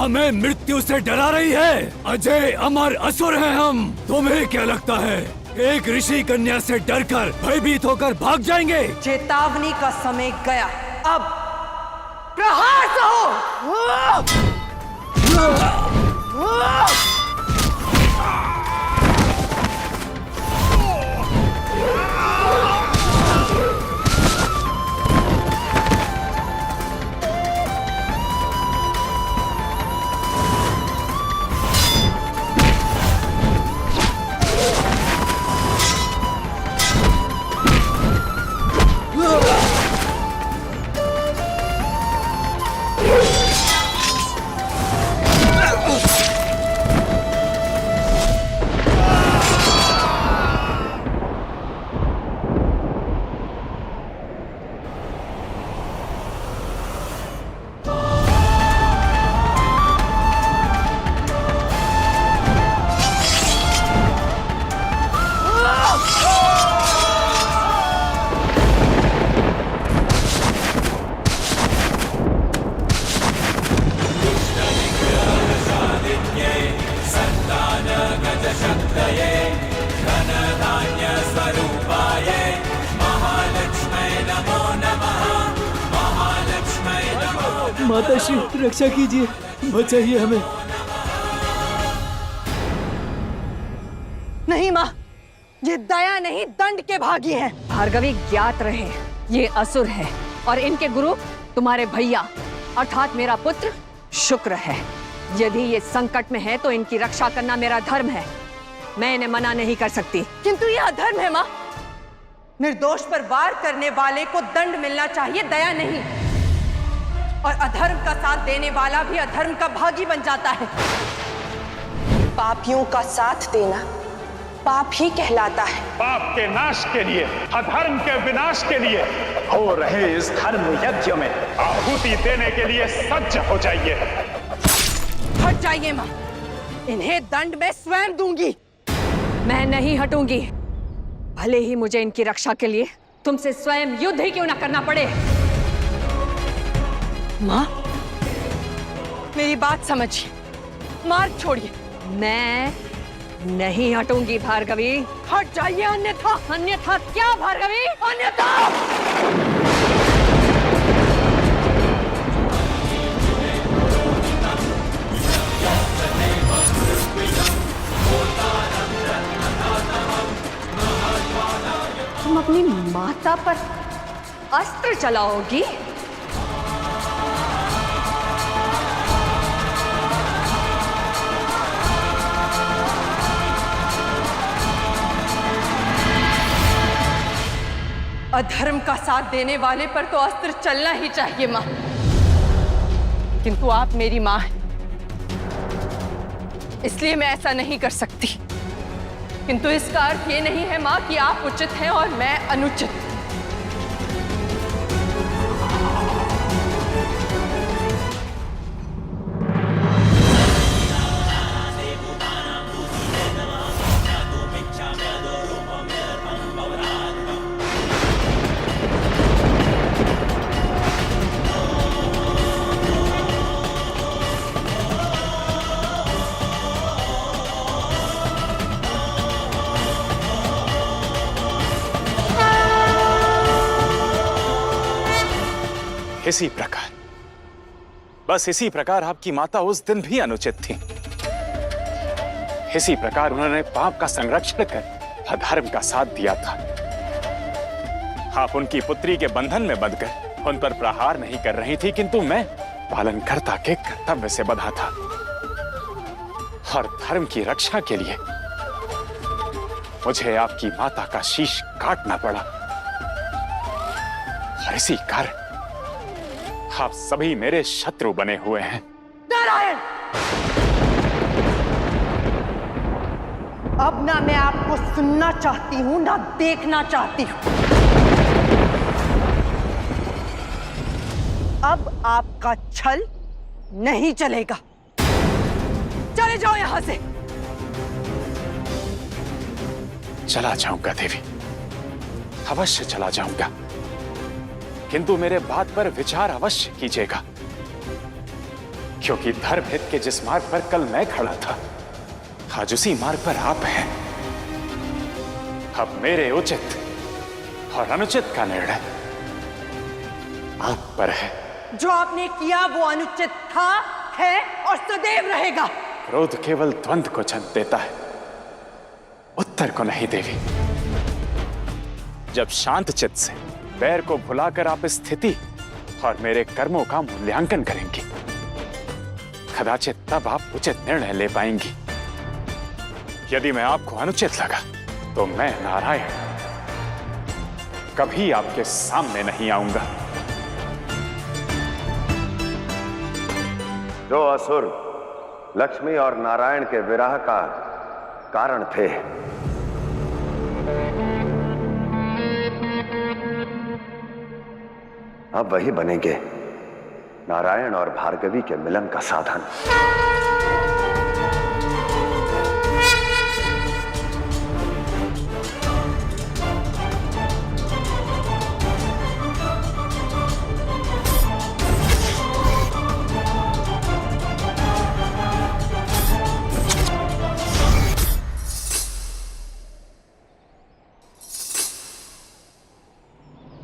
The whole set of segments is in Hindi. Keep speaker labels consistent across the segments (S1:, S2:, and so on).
S1: हमें मृत्यु से डरा रही है? अजय अमर असुर हैं हम। तुम्हें क्या लगता है एक ऋषि कन्या से डरकर भयभीत होकर भाग जाएंगे?
S2: चेतावनी का समय गया, अब प्रहार सहो।
S3: माता श्री रक्षा कीजिए, बचाइए हमें।
S2: नहीं माँ, ये दया नहीं दंड के भागी हैं। भार्गवी, ज्ञात रहे ये असुर है और इनके गुरु तुम्हारे भैया अर्थात मेरा पुत्र शुक्र है। यदि ये संकट में है तो इनकी रक्षा करना मेरा धर्म है। मैं इन्हें मना नहीं कर सकती, किंतु यह अधर्म है माँ। निर्दोष पर वार करने वाले को दंड मिलना चाहिए, दया नहीं। और अधर्म का साथ देने वाला भी अधर्म का भागी बन जाता है। पापियों का साथ देना पाप ही कहलाता है।
S4: पाप के नाश के लिए, अधर्म के विनाश के लिए हो रहे इस धर्म यज्ञ में आहुति देने के लिए सज्ज हो जाइए।
S2: हट जाइए माँ, इन्हें दंड मैं स्वयं दूंगी। मैं नहीं हटूंगी, भले ही मुझे इनकी रक्षा के लिए तुमसे स्वयं युद्ध ही क्यों ना करना पड़े। माँ, मेरी बात समझिए, मार्ग छोड़िए। मैं नहीं हटूंगी भार्गवी। हट जाइए, अन्यथा। अन्यथा क्या भार्गवी? अन्यथा तुम अपनी माता पर अस्त्र चलाओगी? अधर्म का साथ देने वाले पर तो अस्त्र चलना ही चाहिए माँ, किंतु आप मेरी माँ हैं, इसलिए मैं ऐसा नहीं कर सकती। किंतु इसका अर्थ ये नहीं है माँ कि आप उचित हैं और मैं अनुचित।
S4: इसी प्रकार, बस इसी प्रकार आपकी माता उस दिन भी अनुचित थी। इसी प्रकार उन्होंने पाप का संरक्षण कर अधर्म का साथ दिया था। आप उनकी पुत्री के बंधन में बंधकर उन पर प्रहार नहीं कर रही थी, किंतु मैं पालनकर्ता के कर्तव्य से बंधा था और धर्म की रक्षा के लिए मुझे आपकी माता का शीश काटना पड़ा। और इसी कारण आप सभी मेरे शत्रु बने हुए हैं।
S2: नारायण, अब ना मैं आपको सुनना चाहती हूं ना देखना चाहती हूं। अब आपका छल नहीं चलेगा। चले जाओ यहां से।
S4: चला जाऊंगा देवी, अवश्य चला जाऊंगा, किंतु मेरे बात पर विचार अवश्य कीजिएगा। क्योंकि धर्म हित के जिस मार्ग पर कल मैं खड़ा था, आज उसी मार्ग पर आप हैं। अब मेरे उचित और अनुचित का निर्णय आप पर है।
S2: जो आपने किया वो अनुचित था, है और सदैव रहेगा।
S4: क्रोध केवल द्वंद्व को जन्म देता है, उत्तर को नहीं देवी। जब शांत चित्त से बैर को भुलाकर आप स्थिति और मेरे कर्मों का मूल्यांकन करेंगी, कदाचित तब आप उचित निर्णय ले पाएंगी। यदि मैं आपको अनुचित लगा तो मैं नारायण कभी आपके सामने नहीं आऊंगा।
S5: जो असुर लक्ष्मी और नारायण के विरह का कारण थे, अब वही बनेंगे नारायण और भार्गवी के मिलन का साधन।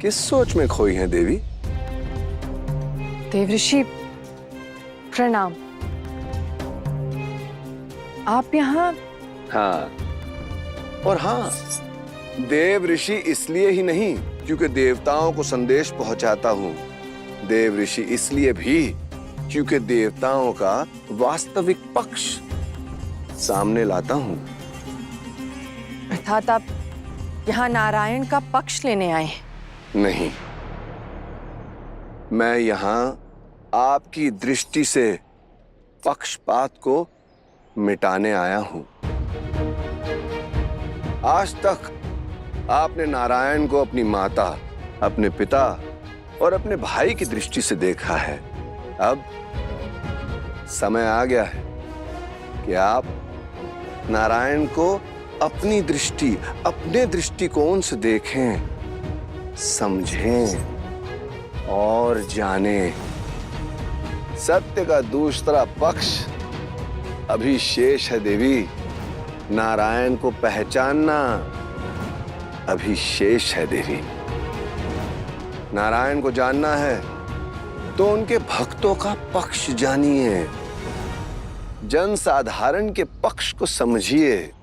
S5: किस सोच में खोई हैं देवी?
S2: देवऋषि प्रणाम। आप यहाँ?
S5: हाँ, और हाँ, देव ऋषि इसलिए ही नहीं क्योंकि देवताओं को संदेश पहुंचाता हूँ। देव ऋषि इसलिए भी क्योंकि देवताओं का वास्तविक पक्ष सामने लाता हूँ।
S2: अर्थात आप यहाँ नारायण का पक्ष लेने आए हैं?
S5: नहीं, मैं यहां आपकी दृष्टि से पक्षपात को मिटाने आया हूं। आज तक आपने नारायण को अपनी माता, अपने पिता और अपने भाई की दृष्टि से देखा है। अब समय आ गया है कि आप नारायण को अपनी दृष्टि, अपने दृष्टिकोण से देखें, समझें और जानें। सत्य का दूसरा पक्ष अभी शेष है देवी। नारायण को पहचानना अभी शेष है देवी। नारायण को जानना है तो उनके भक्तों का पक्ष जानिए, जनसाधारण के पक्ष को समझिए।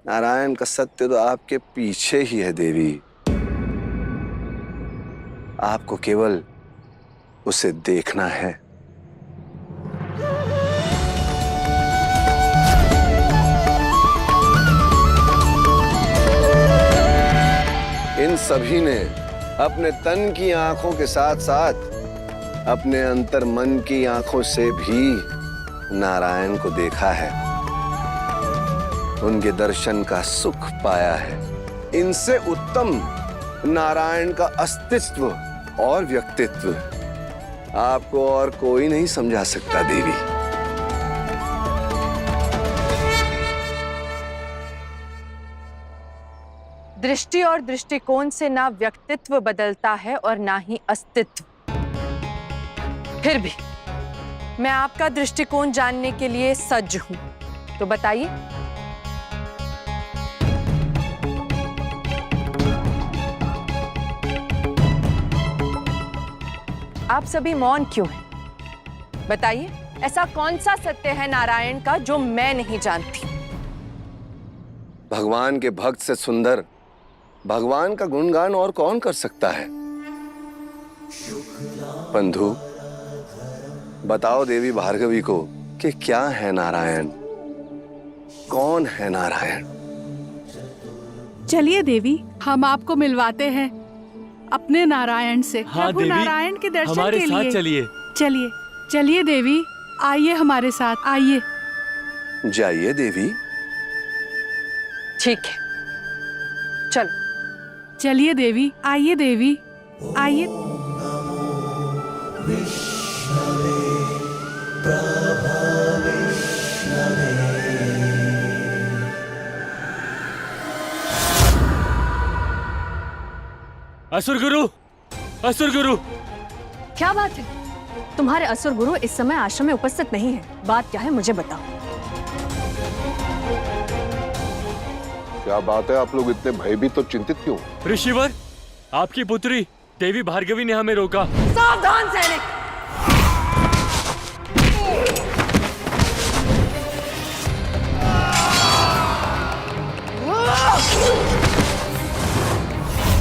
S5: नारायण का सत्य तो आपके पीछे ही है देवी। आपको केवल उसे देखना है। इन सभी ने अपने तन की आंखों के साथ साथ अपने अंतर मन की आंखों से भी नारायण को देखा है, उनके दर्शन का सुख पाया है। इनसे उत्तम नारायण का अस्तित्व और व्यक्तित्व आपको और कोई नहीं समझा सकता देवी।
S2: दृष्टि और दृष्टिकोण से ना व्यक्तित्व बदलता है और ना ही अस्तित्व। फिर भी मैं आपका दृष्टिकोण जानने के लिए सज्ज हूं, तो बताइए। आप सभी मौन क्यों हैं? बताइए, ऐसा कौन सा सत्य है नारायण का जो मैं नहीं जानती?
S5: भगवान के भक्त से सुंदर भगवान का गुणगान और कौन कर सकता है? बंधु, बताओ देवी भार्गवी को कि क्या है नारायण, कौन है नारायण?
S6: चलिए देवी, हम आपको मिलवाते हैं अपने नारायण से।
S3: हाँ
S6: प्रभु
S3: देवी,
S6: नारायण के दर्शन
S3: हमारे
S6: के
S3: साथ
S6: लिए
S3: चलिए।
S6: चलिए चलिए देवी, आइए हमारे साथ, आइए।
S5: जाइए देवी।
S2: ठीक है, चलो।
S6: चलिए देवी, आइए देवी, आइए।
S3: असुर गुरु, असुर गुरु।
S2: क्या बात है? तुम्हारे असुर गुरु इस समय आश्रम में उपस्थित नहीं है। बात क्या है मुझे बताओ।
S5: क्या बात है, आप लोग इतने भयभीत और चिंतित क्यों?
S3: ऋषिवर, आपकी पुत्री देवी भार्गवी ने हमें रोका।
S2: सावधान सैनिक।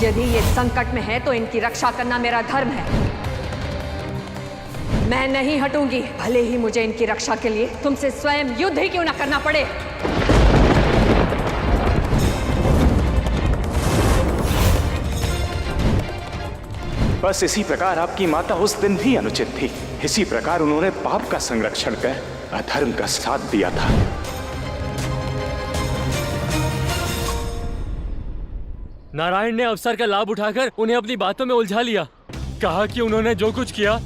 S2: यदि ये संकट में है तो इनकी रक्षा करना मेरा धर्म है। मैं नहीं हटूंगी, भले ही मुझे इनकी रक्षा के लिए तुमसे स्वयं युद्ध ही क्यों ना करना पड़े।
S4: बस इसी प्रकार आपकी माता उस दिन भी अनुचित थी। इसी प्रकार उन्होंने पाप का संरक्षण कर अधर्म का साथ दिया था।
S3: नारायण ने अवसर का लाभ उठाकर उन्हें अपनी बातों में उलझा लिया। कहा कि उन्होंने जो कुछ किया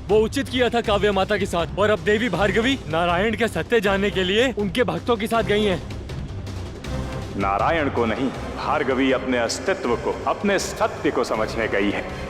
S3: वो उचित किया था काव्य माता के साथ, और अब देवी भार्गवी नारायण के सत्य जानने के लिए उनके भक्तों के साथ गई हैं।
S4: नारायण को नहीं, भार्गवी अपने अस्तित्व को, अपने सत्य को समझने गई है।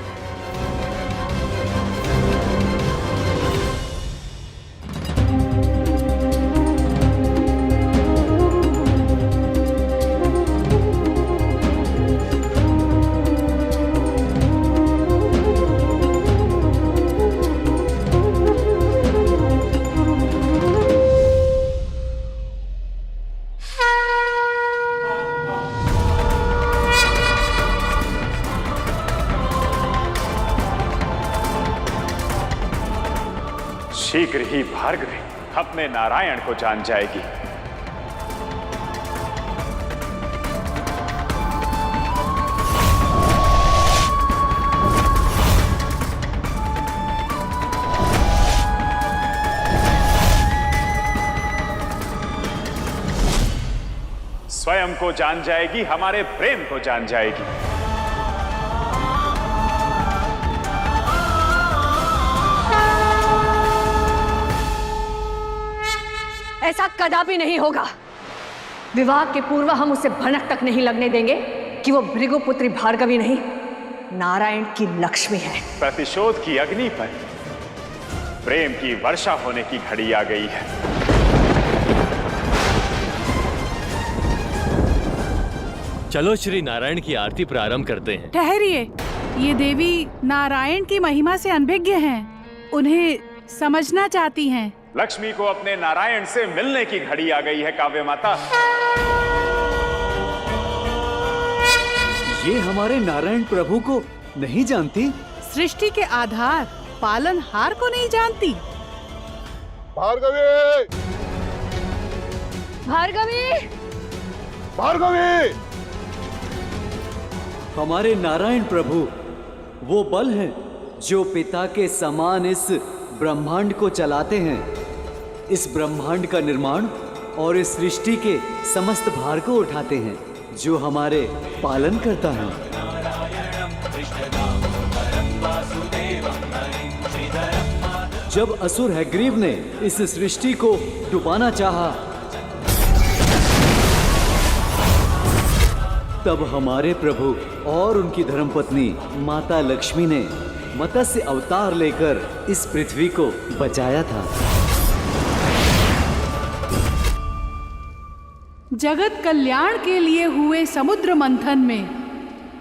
S4: शीघ्र ही भार्गवी अपने नारायण को जान जाएगी। स्वयं को जान जाएगी, हमारे प्रेम को जान जाएगी।
S2: ऐसा कदापि नहीं होगा। विवाह के पूर्व हम उसे भनक तक नहीं लगने देंगे कि वो भृगुपुत्री भार्गवी नहीं, नारायण की लक्ष्मी है।
S4: प्रतिशोध की अग्नि पर प्रेम की वर्षा होने की घड़ी आ गई है।
S3: चलो श्री नारायण की आरती प्रारंभ करते हैं।
S6: ठहरिए, ये देवी नारायण की महिमा से अनभिज्ञ हैं। उन्हें समझना चाहती हैं।
S4: लक्ष्मी को अपने नारायण से मिलने की घड़ी आ गई है काव्य माता।
S3: ये हमारे नारायण प्रभु को नहीं जानती?
S6: सृष्टि के आधार पालनहार को नहीं जानती?
S5: भार्गवी!
S2: भार्गवी!
S5: भार्गवी!
S3: हमारे नारायण प्रभु वो बल हैं जो पिता के समान इस ब्रह्मांड को चलाते हैं। इस ब्रह्मांड का निर्माण और इस सृष्टि के समस्त भार को उठाते हैं, जो हमारे पालन करता है। जब असुर हैग्रीव ने इस सृष्टि को डुबाना चाहा, तब हमारे प्रभु और उनकी धर्मपत्नी माता लक्ष्मी ने मत्स्य अवतार लेकर इस पृथ्वी को बचाया था।
S6: जगत कल्याण के लिए हुए समुद्र मंथन में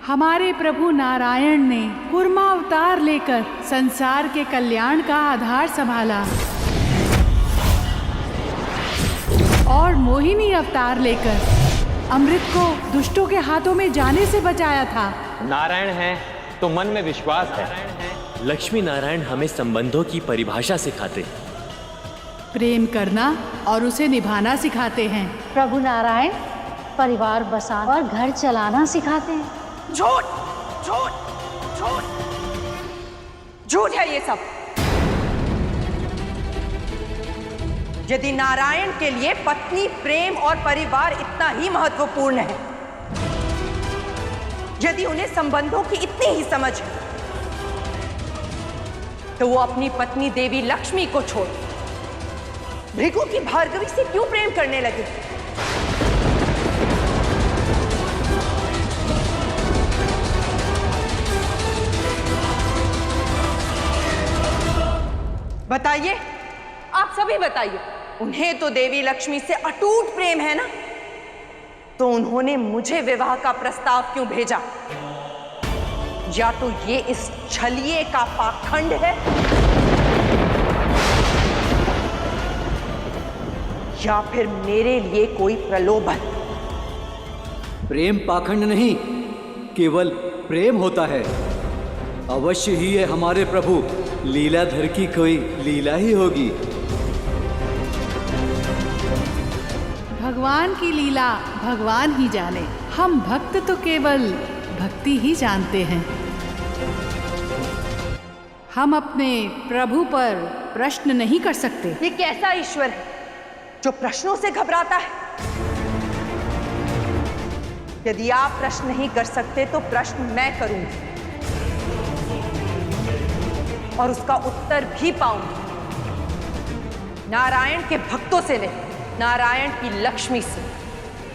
S6: हमारे प्रभु नारायण ने कूर्मा अवतार लेकर संसार के कल्याण का आधार संभाला और मोहिनी अवतार लेकर अमृत को दुष्टों के हाथों में जाने से बचाया था।
S7: नारायण है तो मन में विश्वास है।
S3: लक्ष्मी नारायण हमें संबंधों की परिभाषा सिखाते हैं,
S6: प्रेम करना और उसे निभाना सिखाते हैं।
S8: प्रभु नारायण परिवार बसाना और घर चलाना सिखाते हैं।
S2: झूठ झूठ झूठ झूठ है ये सब। यदि नारायण के लिए पत्नी, प्रेम और परिवार इतना ही महत्वपूर्ण है, यदि उन्हें संबंधों की इतनी ही समझ है, तो वो अपनी पत्नी देवी लक्ष्मी को छोड़ भृगु की भार्गवी से क्यों प्रेम करने लगे? बताइए, आप सभी बताइए, उन्हें तो देवी लक्ष्मी से अटूट प्रेम है ना, तो उन्होंने मुझे विवाह का प्रस्ताव क्यों भेजा? या तो ये इस छलिए का पाखंड है, या फिर मेरे लिए कोई प्रलोभन।
S3: प्रेम पाखंड नहीं, केवल प्रेम होता है। अवश्य ही ये हमारे प्रभु लीलाधर की कोई लीला ही होगी।
S6: भगवान की लीला भगवान ही जाने, हम भक्त तो केवल भक्ति ही जानते हैं। हम अपने प्रभु पर प्रश्न नहीं कर सकते।
S2: ये कैसा ईश्वर है जो प्रश्नों से घबराता है? यदि आप प्रश्न नहीं कर सकते तो प्रश्न मैं करूंगी और उसका उत्तर भी पाऊंगी। नारायण के भक्तों से नहीं, नारायण की लक्ष्मी से।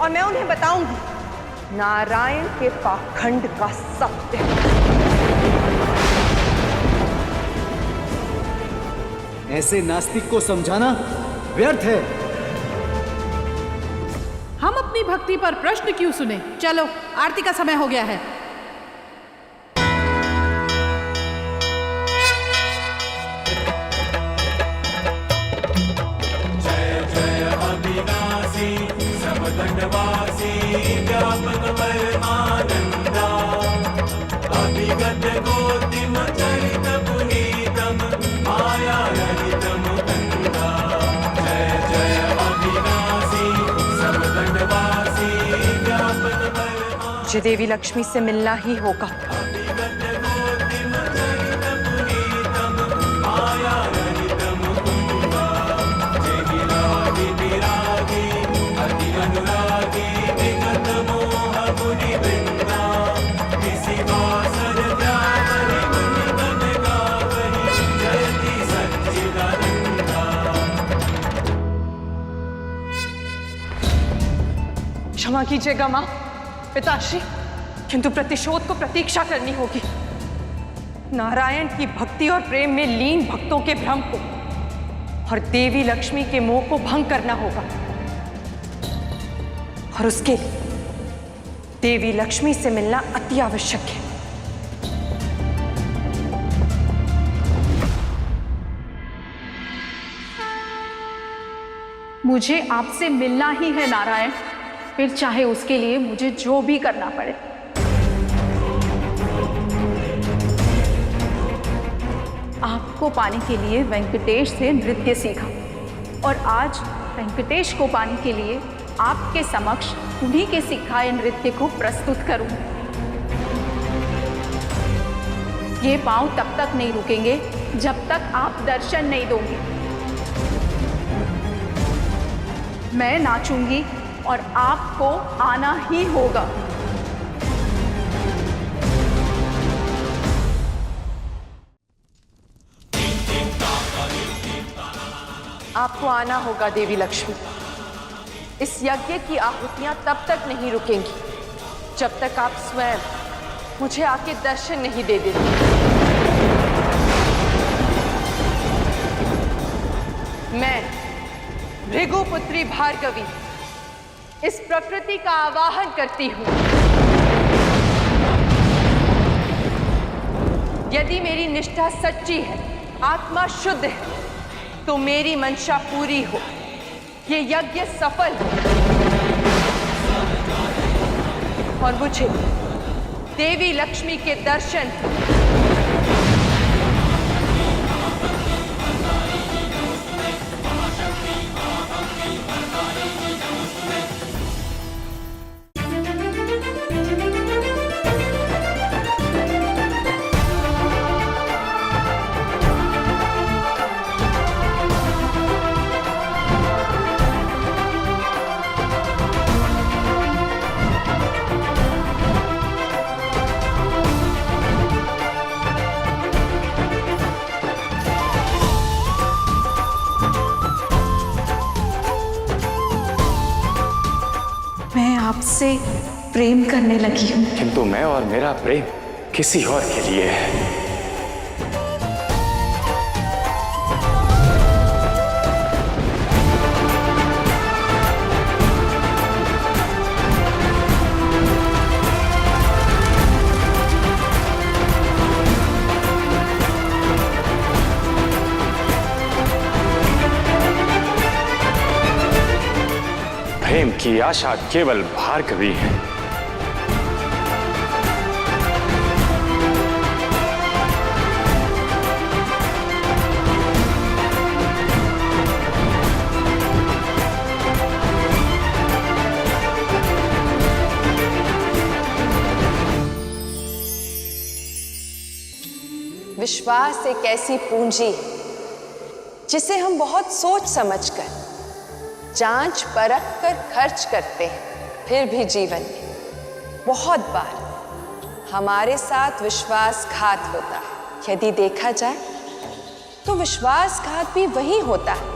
S2: और मैं उन्हें बताऊंगी नारायण के पाखंड का सत्य।
S3: ऐसे नास्तिक को समझाना व्यर्थ है।
S6: हम अपनी भक्ति पर प्रश्न क्यों सुने? चलो, आरती का समय हो गया है।
S9: जय जय अविनाशी समदंडवासी व्यापक परमानंदा अभिगत गोतिम चरित पुनीतम माया रहितम कंदा। जय जय अविनाशी समदंडवासी व्यापक परमानंदा।
S2: मुझे देवी लक्ष्मी से मिलना ही होगा।
S9: अभिगत गोतिम चरित पुनीतम माया रहितम कुंदा। जय विरागी विरागी अति अनुरागी विगत मोह मुनि वृंदा। किसी वासर व्यापरि गुण गण गावहि जयति सच्चिदानंदा।
S2: क्षमा कीजिएगा मां, पिताश्री, किंतु प्रतिशोध को प्रतीक्षा करनी होगी। नारायण की भक्ति और प्रेम में लीन भक्तों के भ्रम को और देवी लक्ष्मी के मोह को भंग करना होगा। और उसके लिए देवी लक्ष्मी से मिलना अति आवश्यक है।
S10: मुझे आपसे मिलना ही है नारायण, फिर चाहे उसके लिए मुझे जो भी करना पड़े। आपको पाने के लिए वेंकटेश से नृत्य सीखा और आज वेंकटेश को पाने के लिए आपके समक्ष उन्हीं के सिखाए नृत्य को प्रस्तुत करूं। ये पांव तब तक नहीं रुकेंगे जब तक आप दर्शन नहीं दोगे। मैं नाचूंगी और आपको आना ही होगा।
S2: आपको आना होगा देवी लक्ष्मी। इस यज्ञ की आहुतियां तब तक नहीं रुकेंगी जब तक आप स्वयं मुझे आके दर्शन नहीं दे देते। मैं भृगुपुत्री भार्गवी इस प्रकृति का आवाहन करती हूं। यदि मेरी निष्ठा सच्ची है, आत्मा शुद्ध है, तो मेरी मंशा पूरी हो, ये यज्ञ सफल हो और मुझे देवी लक्ष्मी के दर्शन
S10: आपसे प्रेम करने लगी हूँ।
S4: किंतु मैं और मेरा प्रेम किसी और के लिए है। की आशा केवल भार्गवी है।
S11: विश्वास एक ऐसी पूंजी है जिसे हम बहुत सोच समझकर, जांच परख कर खर्च करते हैं। फिर भी जीवन में बहुत बार हमारे साथ विश्वासघात होता है। यदि देखा जाए तो विश्वासघात भी वही होता है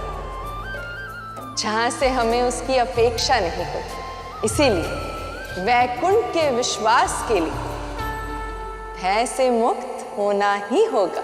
S11: जहां से हमें उसकी अपेक्षा नहीं होती। इसीलिए वैकुंठ के विश्वास के लिए भय से मुक्त होना ही होगा।